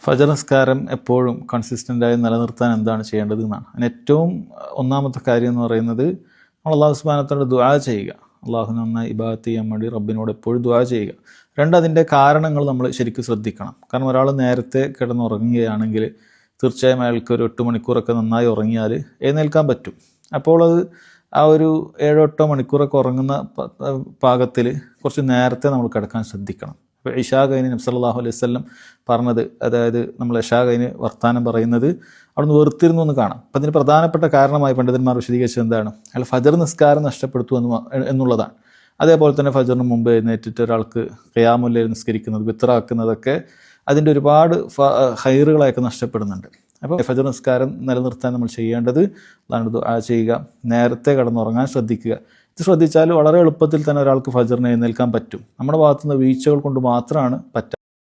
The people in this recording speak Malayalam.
ഫജർ നിസ്കാരം എപ്പോഴും കൺസിസ്റ്റൻ്റായി നിലനിർത്താൻ എന്താണ് ചെയ്യേണ്ടത് എന്നാണ്. അതിന് ഏറ്റവും ഒന്നാമത്തെ കാര്യം എന്ന് പറയുന്നത് നമ്മൾ അള്ളാഹു സുബ്ഹാനഹു ദുആ ചെയ്യുക. അള്ളാഹു നന്നായി ഇബാദത്ത് ചെയ്യാൻ വേണ്ടി റബ്ബിനോട് എപ്പോഴും ദുആ ചെയ്യുക. അതിൻ്റെ കാരണങ്ങൾ നമ്മൾ ശരിക്കും ശ്രദ്ധിക്കണം. കാരണം ഒരാൾ നേരത്തെ കിടന്നുറങ്ങുകയാണെങ്കിൽ തീർച്ചയായും അയാൾക്ക് ഒരു 8 മണിക്കൂറൊക്കെ നന്നായി ഉറങ്ങിയാൽ എഴുന്നേൽക്കാൻ പറ്റും. അപ്പോൾ അത് ആ ഒരു 7-8 മണിക്കൂറൊക്കെ ഉറങ്ങുന്ന പാകത്തിൽ കുറച്ച് നേരത്തെ നമ്മൾ കിടക്കാൻ ശ്രദ്ധിക്കണം. ഇപ്പോൾ ഇശാ കഴിഞ്ഞ് നബി സല്ലല്ലാഹു അലൈഹി വസല്ലം പറഞ്ഞത്, അതായത് നമ്മൾ ഇശാ കഴിഞ്ഞ് വർത്താനം പറയുന്നത് അവിടുന്ന് വെറുത്തിരുന്നു എന്ന് കാണാം. അപ്പം അതിന് പ്രധാനപ്പെട്ട കാരണമായി പണ്ഡിതന്മാർ വിശദീകരിച്ചത് എന്താണ്? അയാൾ ഫജർ നിസ്കാരം നഷ്ടപ്പെടുത്തു എന്നുള്ളതാണ്. അതേപോലെ തന്നെ ഫജറിന് മുമ്പ് എഴുന്നേറ്റിട്ട് ഒരാൾക്ക് ഖിയാമുൽ ലൈൽ നിസ്കരിക്കുന്നത്, വിത്റാക്കുന്നതൊക്കെ അതിൻ്റെ ഒരുപാട് ഖൈറുകളൊക്കെ നഷ്ടപ്പെടുന്നുണ്ട്. അപ്പോൾ ഫജർ നിസ്കാരം നിലനിർത്താൻ നമ്മൾ ചെയ്യേണ്ടത് അതാണ് ദുആ ചെയ്യുക, നേരത്തെ കിടന്നുറങ്ങാൻ ശ്രദ്ധിക്കുക. ഇത് ശ്രദ്ധിച്ചാൽ വളരെ എളുപ്പത്തിൽ തന്നെ ഒരാൾക്ക് ഫജറിന് എഴുന്നേൽക്കാൻ പറ്റും. നമ്മുടെ ഭാഗത്തുനിന്ന് വീഴ്ചകൾ കൊണ്ട് മാത്രമാണ് പറ്റുക.